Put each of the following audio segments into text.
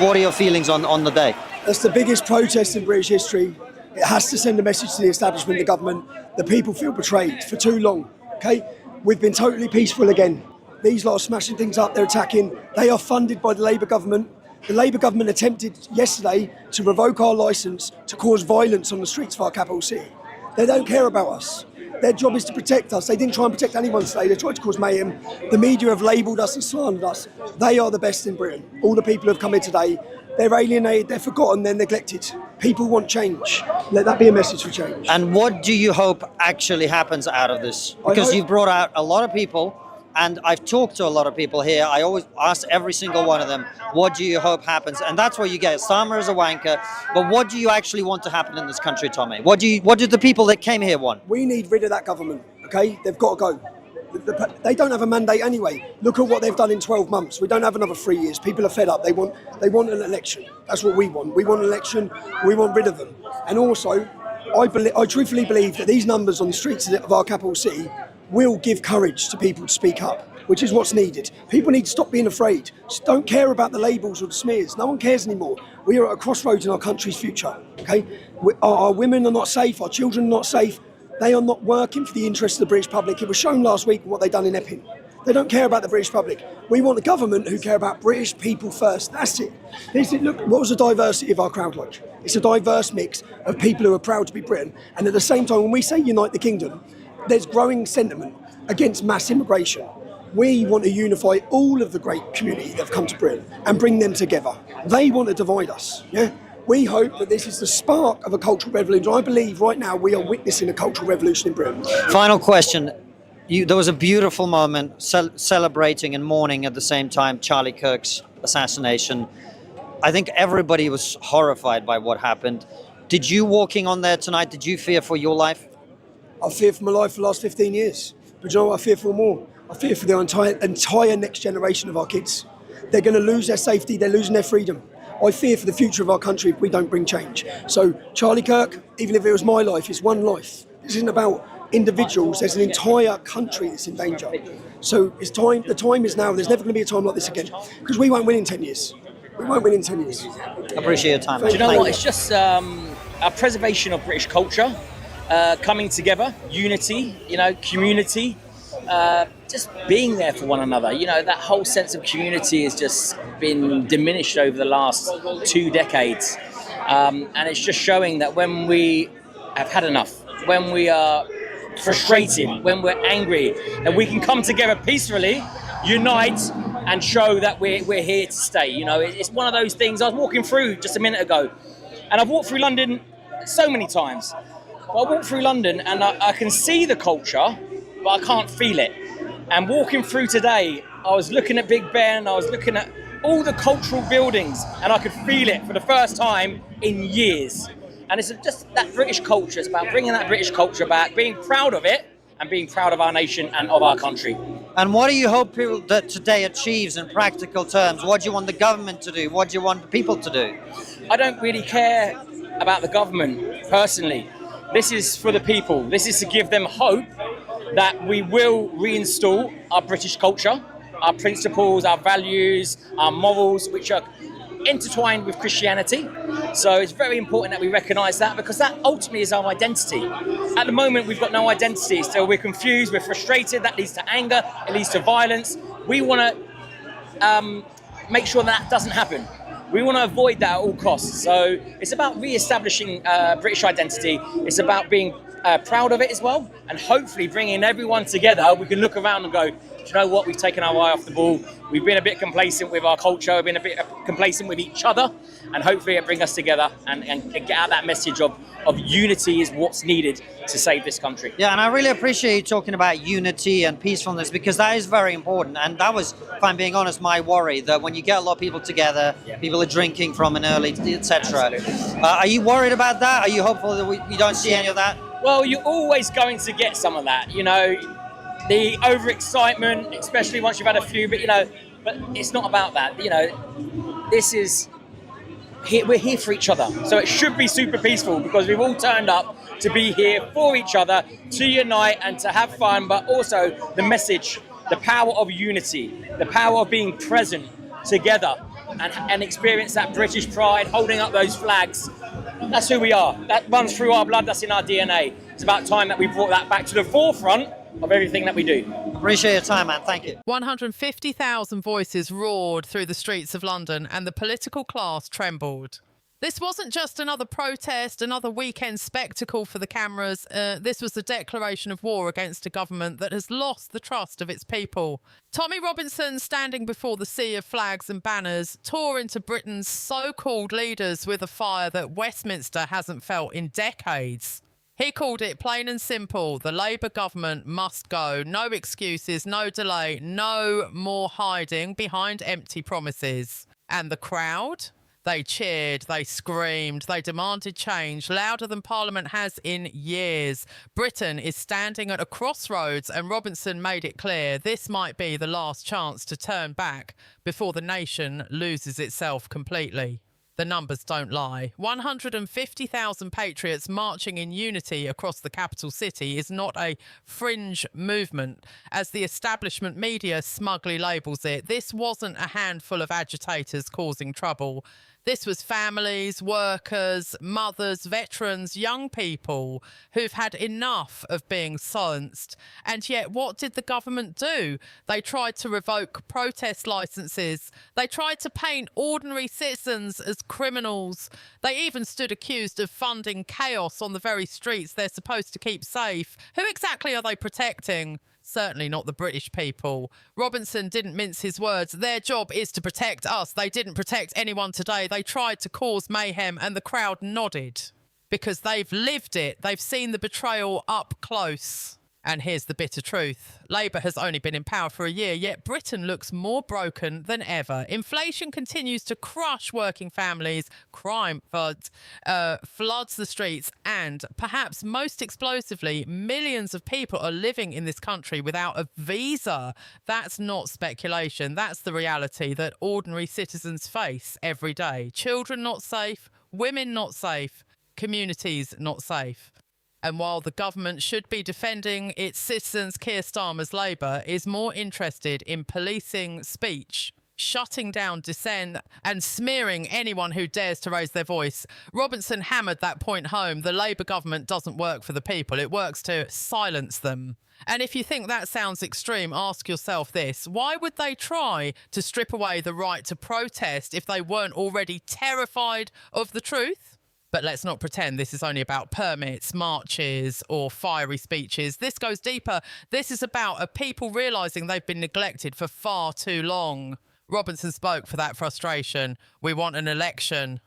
What are your feelings on the day? That's the biggest protest in British history. It has to send a message to the establishment, the government. The people feel betrayed for too long, okay? We've been totally peaceful again. These lot are smashing things up, they're attacking. They are funded by the Labour government. The Labour government attempted yesterday to revoke our licence to cause violence on the streets of our capital city. They don't care about us. Their job is to protect us. They didn't try and protect anyone today. They tried to cause mayhem. The media have labelled us and slandered us. They are the best in Britain. All the people who have come here today, they're alienated, they're forgotten, they're neglected. People want change. Let that be a message for change. And what do you hope actually happens out of this? Because you've brought out a lot of people, and I've talked to a lot of people here. I always ask every single one of them, what do you hope happens? And that's what you get. Starmer is a wanker, but what do you actually want to happen in this country, Tommy? What do the people that came here want? We need rid of that government, okay? They've got to go. They don't have a mandate anyway. Look at what they've done in 12 months. We don't have another 3 years. People are fed up. They want an election. That's what we want. We want an election. We want rid of them. And also, I truthfully believe that these numbers on the streets of our capital city will give courage to people to speak up, which is what's needed. People need to stop being afraid. Just don't care about the labels or the smears. No one cares anymore. We are at a crossroads in our country's future, okay? Our women are not safe. Our children are not safe. They are not working for the interests of the British public. It was shown last week what they've done in Epping. They don't care about the British public. We want a government who care about British people first. That's it. Look, what was the diversity of our crowd like? It's a diverse mix of people who are proud to be Britain. And at the same time, when we say unite the kingdom, there's growing sentiment against mass immigration. We want to unify all of the great community that have come to Britain and bring them together. They want to divide us, yeah? We hope that this is the spark of a cultural revolution. I believe right now we are witnessing a cultural revolution in Britain. Final question. There was a beautiful moment celebrating and mourning at the same time Charlie Kirk's assassination. I think everybody was horrified by what happened. Did you, walking on there tonight, did you fear for your life? I fear for my life for the last 15 years. But you know what I fear for more? I fear for the entire next generation of our kids. They're going to lose their safety, they're losing their freedom. I fear for the future of our country if we don't bring change. So Charlie Kirk, even if it was my life, it's one life. This isn't about individuals, there's an entire country that's in danger. So it's time. The time is now. There's never going to be a time like this again. Because we won't win in 10 years. We won't win in 10 years. Appreciate your time. Do you know what? It's just a preservation of British culture, coming together, unity, community, just being there for one another. That whole sense of community has just been diminished over the last 2 decades. And it's just showing that when we have had enough, when we are frustrated, when we're angry, that we can come together peacefully, unite, and show that we're here to stay. It's one of those things. I was walking through just a minute ago, and I've walked through London so many times. But I walk through London and I can see the culture, but I can't feel it. And walking through today, I was looking at Big Ben, I was looking at all the cultural buildings, and I could feel it for the first time in years. And it's just that British culture. It's about bringing that British culture back, being proud of it, and being proud of our nation and of our country. And what do you hope that today achieves in practical terms? What do you want the government to do? What do you want the people to do? I don't really care about the government, personally. This is for the people. This is to give them hope that we will reinstall our British culture, our principles, our values, our morals, which are intertwined with Christianity. So it's very important that we recognise that, because that ultimately is our identity. At the moment, we've got no identity, so we're confused, we're frustrated, that leads to anger, it leads to violence. We want to make sure that doesn't happen. We want to avoid that at all costs. So it's about re-establishing British identity. It's about being proud of it as well, and hopefully bringing everyone together. We can look around and go, do you know what? We've taken our eye off the ball. We've been a bit complacent with our culture. We've been a bit complacent with each other, and hopefully it brings us together and get out that message of unity is what's needed to save this country. Yeah, and I really appreciate you talking about unity and peacefulness, because that is very important. And that was, if I'm being honest, my worry, that when you get a lot of people together, people are drinking from an early, etc. Are you worried about that? Are you hopeful that we don't see any of that? Well, you're always going to get some of that, the overexcitement, especially once you've had a few, but it's not about that. This is we're here for each other, so it should be super peaceful, because we've all turned up to be here for each other, to unite and to have fun, but also the message, the power of unity, the power of being present together. and experience that British pride, holding up those flags. That's who we are. That runs through our blood, that's in our DNA. It's about time that we brought that back to the forefront of everything that we do. Appreciate your time, man. Thank you. 150,000 voices roared through the streets of London and the political class trembled. This wasn't just another protest, another weekend spectacle for the cameras. This was a declaration of war against a government that has lost the trust of its people. Tommy Robinson, standing before the sea of flags and banners, tore into Britain's so-called leaders with a fire that Westminster hasn't felt in decades. He called it plain and simple: the Labour government must go. No excuses, no delay, no more hiding behind empty promises. And the crowd? They cheered, they screamed, they demanded change, louder than Parliament has in years. Britain is standing at a crossroads, and Robinson made it clear this might be the last chance to turn back before the nation loses itself completely. The numbers don't lie. 150,000 patriots marching in unity across the capital city is not a fringe movement, as the establishment media smugly labels it. This wasn't a handful of agitators causing trouble. This was families, workers, mothers, veterans, young people who've had enough of being silenced. And yet, what did the government do? They tried to revoke protest licences. They tried to paint ordinary citizens as criminals. They even stood accused of funding chaos on the very streets they're supposed to keep safe. Who exactly are they protecting? Certainly not the British people. Robinson didn't mince his words. Their job is to protect us. They didn't protect anyone today. They tried to cause mayhem, and the crowd nodded because they've lived it. They've seen the betrayal up close. And here's the bitter truth. Labour has only been in power for a year, yet Britain looks more broken than ever. Inflation continues to crush working families, crime floods the streets, and perhaps most explosively, millions of people are living in this country without a visa. That's not speculation. That's the reality that ordinary citizens face every day. Children not safe, women not safe, communities not safe. And while the government should be defending its citizens, Keir Starmer's Labour is more interested in policing speech, shutting down dissent and smearing anyone who dares to raise their voice. Robinson hammered that point home. The Labour government doesn't work for the people. It works to silence them. And if you think that sounds extreme, ask yourself this. Why would they try to strip away the right to protest if they weren't already terrified of the truth? But let's not pretend this is only about permits, marches or fiery speeches. This goes deeper. This is about a people realising they've been neglected for far too long. Robinson spoke for that frustration. We want an election.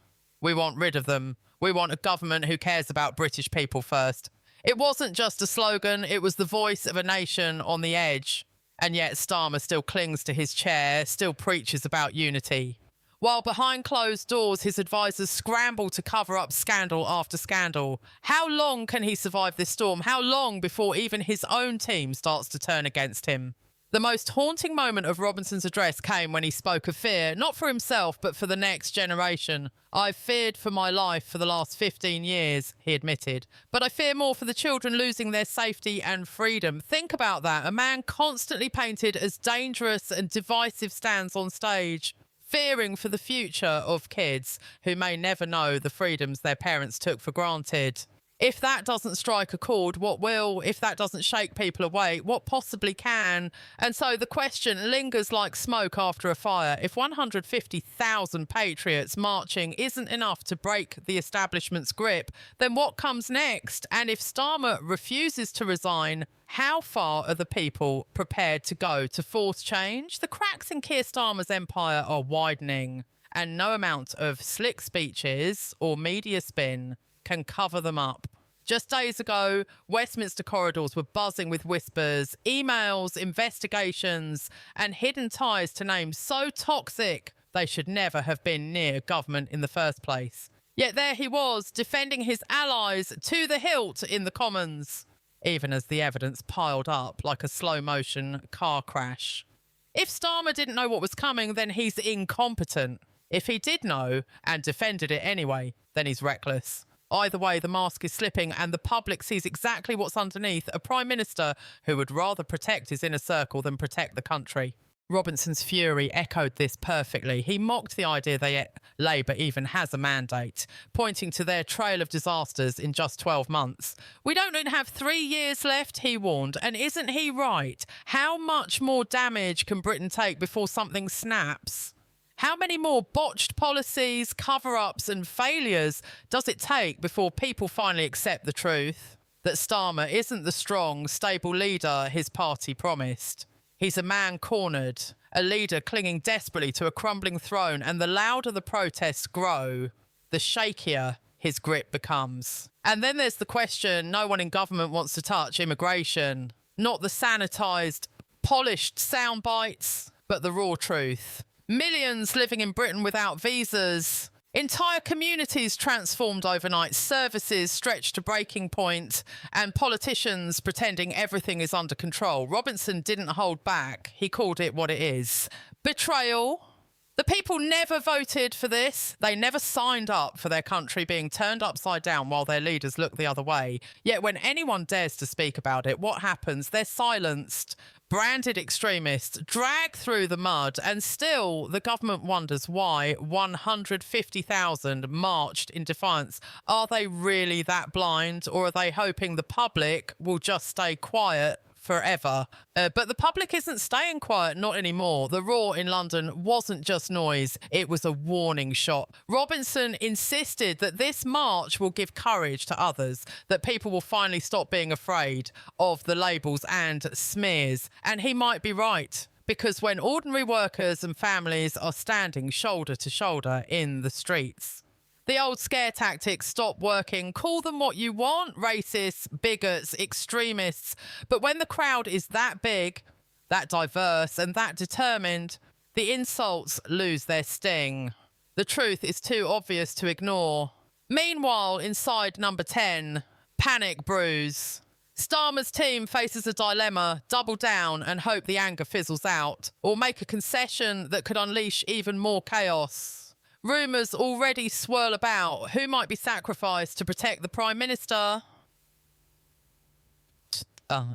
We want rid of them. We want a government who cares about British people first. It wasn't just a slogan. It was the voice of a nation on the edge. And yet Starmer still clings to his chair, still preaches about unity. While behind closed doors, his advisors scramble to cover up scandal after scandal. How long can he survive this storm? How long before even his own team starts to turn against him? The most haunting moment of Robinson's address came when he spoke of fear, not for himself, but for the next generation. I've feared for my life for the last 15 years, he admitted. But I fear more for the children losing their safety and freedom. Think about that. A man constantly painted as dangerous and divisive stands on stage, fearing for the future of kids who may never know the freedoms their parents took for granted. If that doesn't strike a chord, what will? If that doesn't shake people awake, what possibly can? And so the question lingers like smoke after a fire. If 150,000 patriots marching isn't enough to break the establishment's grip, then what comes next? And if Starmer refuses to resign, how far are the people prepared to go to force change? The cracks in Keir Starmer's empire are widening, and no amount of slick speeches or media spin can cover them up. Just days ago, Westminster corridors were buzzing with whispers, emails, investigations, and hidden ties to names so toxic they should never have been near government in the first place. Yet there he was, defending his allies to the hilt in the Commons, even as the evidence piled up like a slow-motion car crash. If Starmer didn't know what was coming, then he's incompetent. If he did know and defended it anyway, then he's reckless. Either way, the mask is slipping and the public sees exactly what's underneath: a Prime Minister who would rather protect his inner circle than protect the country. Robinson's fury echoed this perfectly. He mocked the idea that Labour even has a mandate, pointing to their trail of disasters in just 12 months. We don't even have 3 years left, he warned. And isn't he right? How much more damage can Britain take before something snaps? How many more botched policies, cover-ups and failures does it take before people finally accept the truth? That Starmer isn't the strong, stable leader his party promised. He's a man cornered, a leader clinging desperately to a crumbling throne, and the louder the protests grow, the shakier his grip becomes. And then there's the question no one in government wants to touch: immigration. Not the sanitised, polished sound bites, but the raw truth. Millions living in Britain without visas. Entire communities transformed overnight, services stretched to breaking point, and politicians pretending everything is under control. Robinson didn't hold back. He called it what it is. Betrayal. The people never voted for this. They never signed up for their country being turned upside down while their leaders look the other way. Yet when anyone dares to speak about it, what happens? They're silenced. Branded extremists drag through the mud, and still the government wonders why 150,000 marched in defiance. Are they really that blind, or are they hoping the public will just stay quiet forever? But the public isn't staying quiet, not anymore. The roar in London wasn't just noise, it was a warning shot. Robinson insisted that this march will give courage to others, that people will finally stop being afraid of the labels and smears. And he might be right, because when ordinary workers and families are standing shoulder to shoulder in the streets, the old scare tactics stop working. Call them what you want: racists, bigots, extremists. But when the crowd is that big, that diverse and that determined, the insults lose their sting. The truth is too obvious to ignore. Meanwhile, inside number 10, panic brews. Starmer's team faces a dilemma: double down and hope the anger fizzles out, or make a concession that could unleash even more chaos. Rumours already swirl about. Who might be sacrificed to protect the Prime Minister?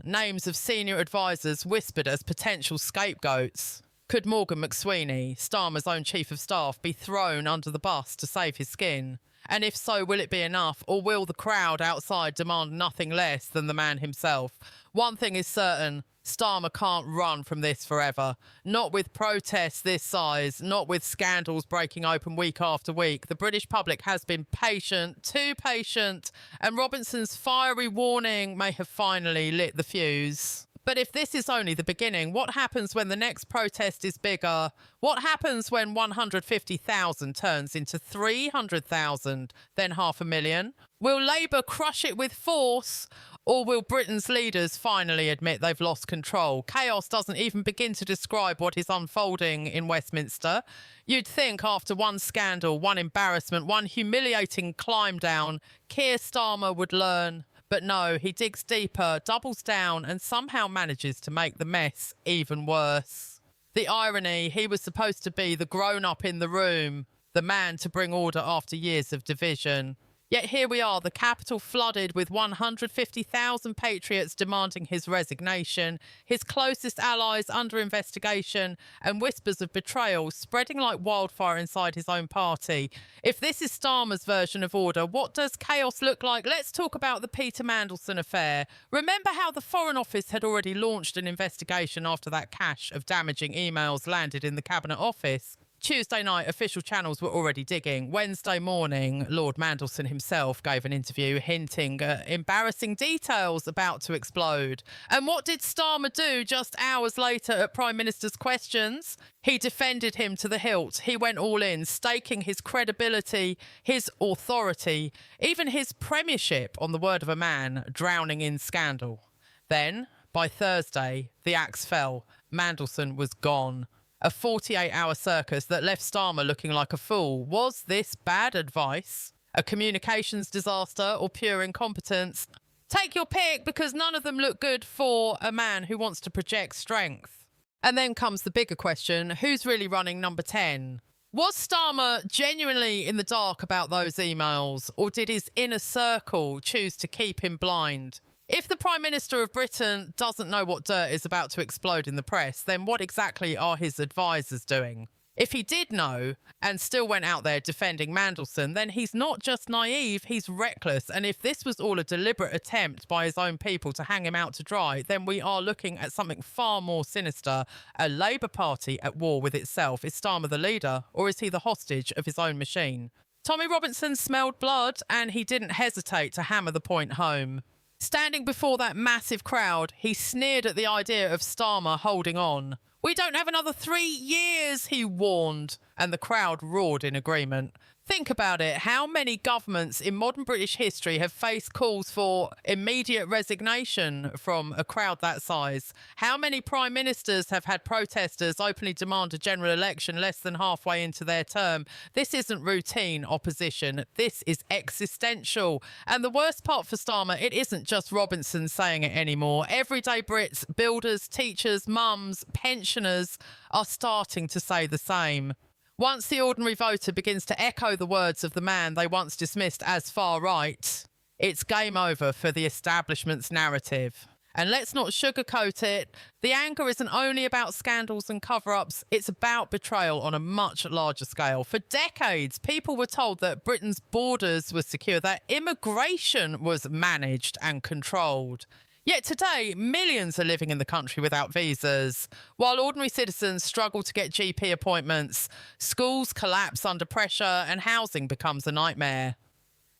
Names of senior advisors whispered as potential scapegoats. Could Morgan McSweeney, Starmer's own chief of staff, be thrown under the bus to save his skin? And if so, will it be enough, or will the crowd outside demand nothing less than the man himself? One thing is certain: Starmer can't run from this forever. Not with protests this size, not with scandals breaking open week after week. The British public has been patient, too patient, and Robinson's fiery warning may have finally lit the fuse. But if this is only the beginning, what happens when the next protest is bigger? What happens when 150,000 turns into 300,000, then 500,000? Will Labour crush it with force, or will Britain's leaders finally admit they've lost control? Chaos doesn't even begin to describe what is unfolding in Westminster. You'd think after one scandal, one embarrassment, one humiliating climb down, Keir Starmer would learn. But no, he digs deeper, doubles down, and somehow manages to make the mess even worse. The irony: he was supposed to be the grown-up in the room, the man to bring order after years of division. Yet here we are, the capital flooded with 150,000 patriots demanding his resignation, his closest allies under investigation, and whispers of betrayal spreading like wildfire inside his own party. If this is Starmer's version of order, what does chaos look like? Let's talk about the Peter Mandelson affair. Remember how the Foreign Office had already launched an investigation after that cache of damaging emails landed in the Cabinet Office? Tuesday night, official channels were already digging. Wednesday morning, Lord Mandelson himself gave an interview hinting at embarrassing details about to explode. And what did Starmer do just hours later at Prime Minister's questions? He defended him to the hilt. He went all in, staking his credibility, his authority, even his premiership on the word of a man drowning in scandal. Then, by Thursday, the axe fell. Mandelson was gone. A 48-hour circus that left Starmer looking like a fool. Was this bad advice? A communications disaster, or pure incompetence? Take your pick, because none of them look good for a man who wants to project strength. And then comes the bigger question: who's really running number 10? Was Starmer genuinely in the dark about those emails, or did his inner circle choose to keep him blind? If the Prime Minister of Britain doesn't know what dirt is about to explode in the press, then what exactly are his advisors doing? If he did know and still went out there defending Mandelson, then he's not just naive, he's reckless. And if this was all a deliberate attempt by his own people to hang him out to dry, then we are looking at something far more sinister. A Labour Party at war with itself. Is Starmer the leader, or is he the hostage of his own machine? Tommy Robinson smelled blood, and he didn't hesitate to hammer the point home. Standing before that massive crowd, he sneered at the idea of Starmer holding on. "We don't have another 3 years," he warned, and the crowd roared in agreement. Think about it. How many governments in modern British history have faced calls for immediate resignation from a crowd that size? How many prime ministers have had protesters openly demand a general election less than halfway into their term? This isn't routine opposition. This is existential. And the worst part for Starmer, it isn't just Robinson saying it anymore. Everyday Brits, builders, teachers, mums, pensioners are starting to say the same. Once the ordinary voter begins to echo the words of the man they once dismissed as far right, it's game over for the establishment's narrative. And let's not sugarcoat it. The anger isn't only about scandals and cover-ups, it's about betrayal on a much larger scale. For decades, people were told that Britain's borders were secure, that immigration was managed and controlled. Yet today, millions are living in the country without visas. While ordinary citizens struggle to get GP appointments, schools collapse under pressure and housing becomes a nightmare.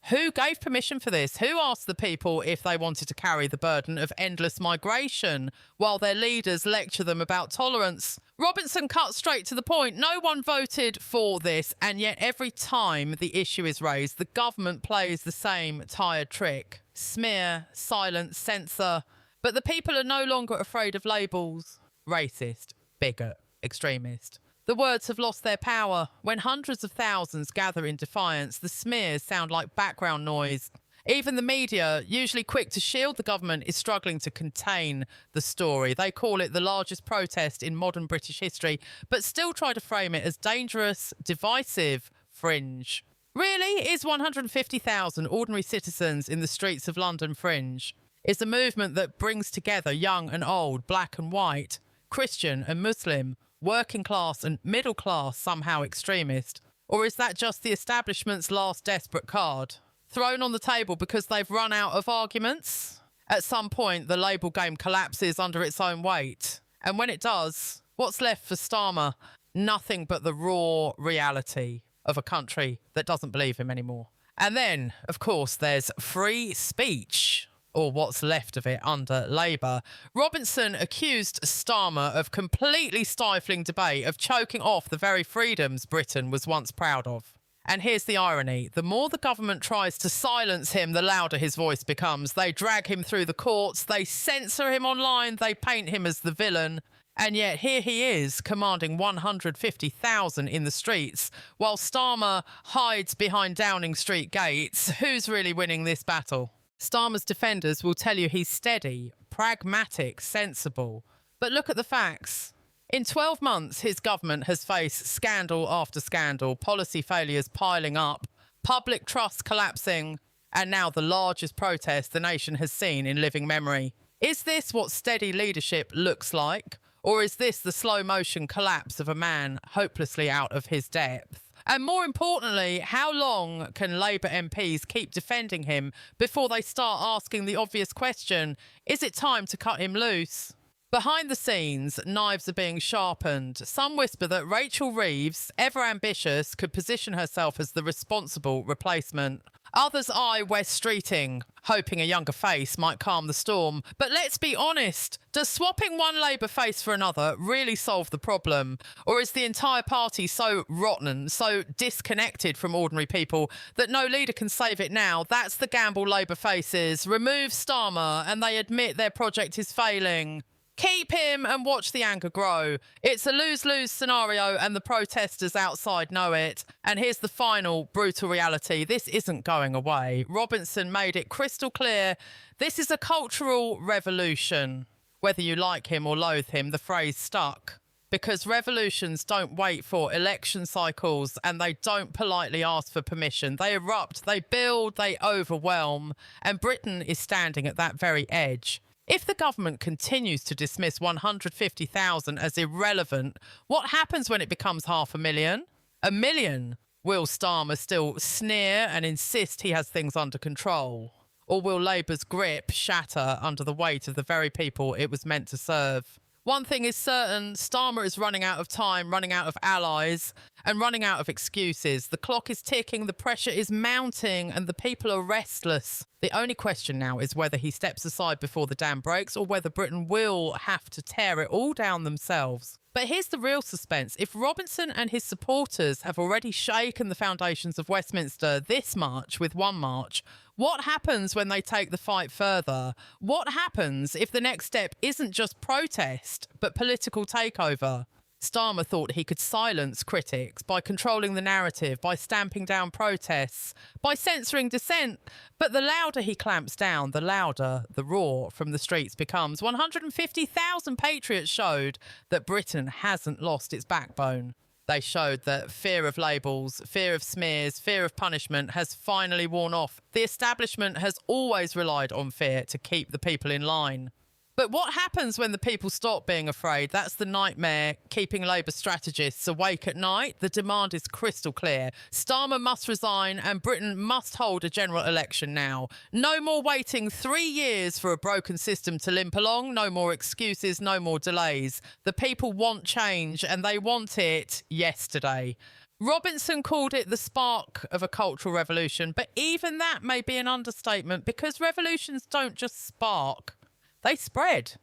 Who gave permission for this? Who asked the people if they wanted to carry the burden of endless migration while their leaders lecture them about tolerance? Robinson cut straight to the point. No one voted for this, and yet every time the issue is raised, the government plays the same tired trick. Smear, silence, censor. But the people are no longer afraid of labels. Racist, bigot, extremist. The words have lost their power. When hundreds of thousands gather in defiance, the smears sound like background noise. Even the media, usually quick to shield the government, is struggling to contain the story. They call it the largest protest in modern British history, but still try to frame it as dangerous, divisive, fringe. Really? Is 150,000 ordinary citizens in the streets of London fringe? Is a movement that brings together young and old, black and white, Christian and Muslim, working class and middle class somehow extremist? Or is that just the establishment's last desperate card? Thrown on the table because they've run out of arguments? At some point, the label game collapses under its own weight. And when it does, what's left for Starmer? Nothing but the raw reality of a country that doesn't believe him anymore. And then, of course, there's free speech, or what's left of it under Labour. Robinson accused Starmer of completely stifling debate, of choking off the very freedoms Britain was once proud of. And here's the irony. The more the government tries to silence him, the louder his voice becomes. They drag him through the courts, they censor him online, they paint him as the villain. And yet here he is, commanding 150,000 in the streets, while Starmer hides behind Downing Street gates. Who's really winning this battle? Starmer's defenders will tell you he's steady, pragmatic, sensible. But look at the facts. In 12 months, his government has faced scandal after scandal, policy failures piling up, public trust collapsing, and now the largest protest the nation has seen in living memory. Is this what steady leadership looks like? Or is this the slow-motion collapse of a man hopelessly out of his depth? And more importantly, how long can Labour MPs keep defending him before they start asking the obvious question, is it time to cut him loose? Behind the scenes, knives are being sharpened. Some whisper that Rachel Reeves, ever ambitious, could position herself as the responsible replacement. Others eye West Streeting, hoping a younger face might calm the storm. But let's be honest, does swapping one Labour face for another really solve the problem? Or is the entire party so rotten, so disconnected from ordinary people that no leader can save it now? That's the gamble Labour faces. Remove Starmer and they admit their project is failing. Keep him and watch the anger grow. It's a lose-lose scenario and the protesters outside know it. And here's the final brutal reality. This isn't going away. Robinson made it crystal clear. This is a cultural revolution. Whether you like him or loathe him, the phrase stuck. because revolutions don't wait for election cycles and they don't politely ask for permission. They erupt, they build, they overwhelm, and Britain is standing at that very edge. If the government continues to dismiss 150,000 as irrelevant, what happens when it becomes 500,000? 1 million? Will Starmer still sneer and insist he has things under control? Or will Labour's grip shatter under the weight of the very people it was meant to serve? One thing is certain, Starmer is running out of time, running out of allies, and running out of excuses. The clock is ticking, the pressure is mounting, and the people are restless. The only question now is whether he steps aside before the dam breaks or whether Britain will have to tear it all down themselves. But here's the real suspense. If Robinson and his supporters have already shaken the foundations of Westminster this March with one march, what happens when they take the fight further? What happens if the next step isn't just protest, but political takeover? Starmer thought he could silence critics by controlling the narrative, by stamping down protests, by censoring dissent. But the louder he clamps down, the louder the roar from the streets becomes. 150,000 patriots showed that Britain hasn't lost its backbone. They showed that fear of labels, fear of smears, fear of punishment has finally worn off. The establishment has always relied on fear to keep the people in line. But what happens when the people stop being afraid? That's the nightmare keeping Labour strategists awake at night. The demand is crystal clear. Starmer must resign and Britain must hold a general election now. No more waiting 3 years for a broken system to limp along. No more excuses, no more delays. The people want change and they want it yesterday. Robinson called it the spark of a cultural revolution, but even that may be an understatement because revolutions don't just spark. They spread.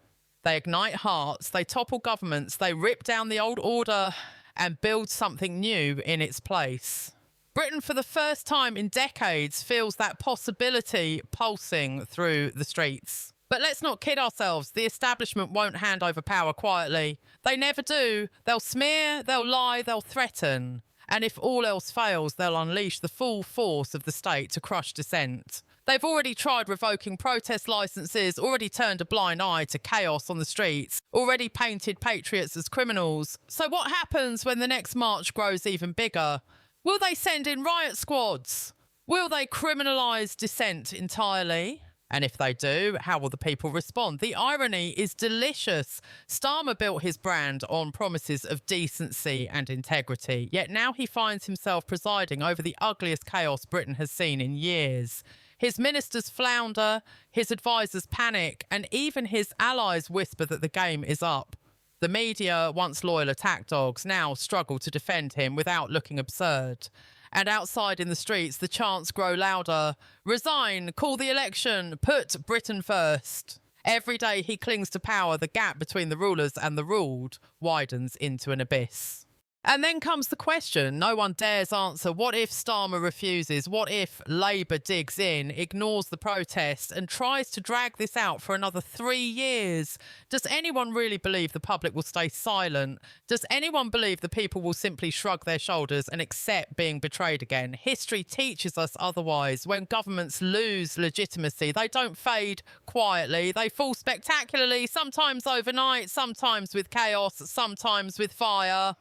They ignite hearts, they topple governments, they rip down the old order and build something new in its place. Britain, for the first time in decades, feels that possibility pulsing through the streets. But let's not kid ourselves. The establishment won't hand over power quietly. They never do. They'll smear, they'll lie, they'll threaten. And if all else fails, they'll unleash the full force of the state to crush dissent. They've already tried revoking protest licences, already turned a blind eye to chaos on the streets, already painted patriots as criminals. So what happens when the next march grows even bigger? Will they send in riot squads? Will they criminalise dissent entirely? And if they do, how will the people respond? The irony is delicious. Starmer built his brand on promises of decency and integrity, yet now he finds himself presiding over the ugliest chaos Britain has seen in years. His ministers flounder, his advisors panic, and even his allies whisper that the game is up. The media, once loyal attack dogs, now struggle to defend him without looking absurd. And outside in the streets, the chants grow louder. Resign, call the election, put Britain first. Every day he clings to power, the gap between the rulers and the ruled widens into an abyss. And then comes the question no one dares answer. What if Starmer refuses? What if Labour digs in, ignores the protest and tries to drag this out for another 3 years? Does anyone really believe the public will stay silent? Does anyone believe the people will simply shrug their shoulders and accept being betrayed again? History teaches us otherwise. When governments lose legitimacy, they don't fade quietly. They fall spectacularly, sometimes overnight, sometimes with chaos, sometimes with fire.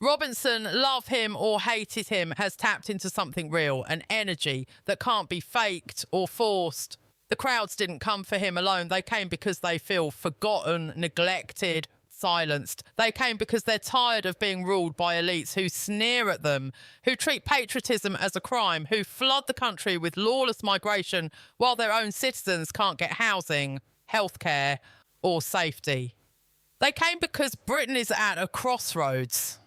Robinson, love him or hated him, has tapped into something real, an energy that can't be faked or forced. The crowds didn't come for him alone. They came because they feel forgotten, neglected, silenced. They came because they're tired of being ruled by elites who sneer at them, who treat patriotism as a crime, who flood the country with lawless migration while their own citizens can't get housing, healthcare, or safety. They came because Britain is at a crossroads.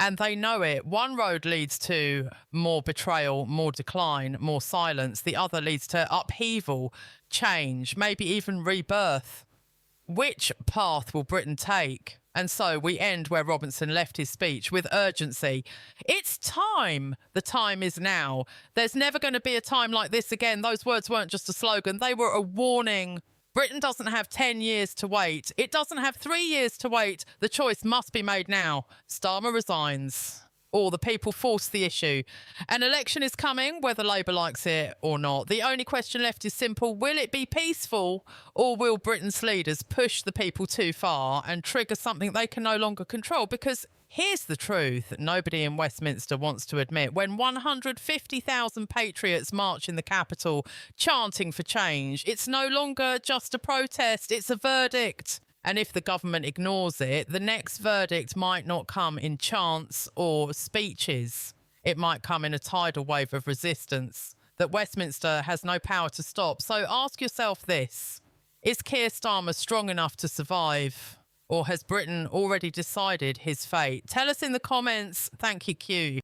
And they know it. One road leads to more betrayal, more decline, more silence. The other leads to upheaval, change, maybe even rebirth. Which path will Britain take? And so we end where Robinson left his speech, with urgency. It's time. The time is now. There's never going to be a time like this again. Those words weren't just a slogan. They were a warning. Britain doesn't have 10 years to wait. It doesn't have 3 years to wait. The choice must be made now. Starmer resigns. or the people force the issue. An election is coming, whether Labour likes it or not. The only question left is simple. Will it be peaceful, or will Britain's leaders push the people too far and trigger something they can no longer control? Because here's the truth that nobody in Westminster wants to admit. When 150,000 patriots march in the capital chanting for change, it's no longer just a protest, it's a verdict. And if the government ignores it, the next verdict might not come in chants or speeches. It might come in a tidal wave of resistance that Westminster has no power to stop. So ask yourself this: is Keir Starmer strong enough to survive? Or has Britain already decided his fate? Tell us in the comments. Thank you, Q.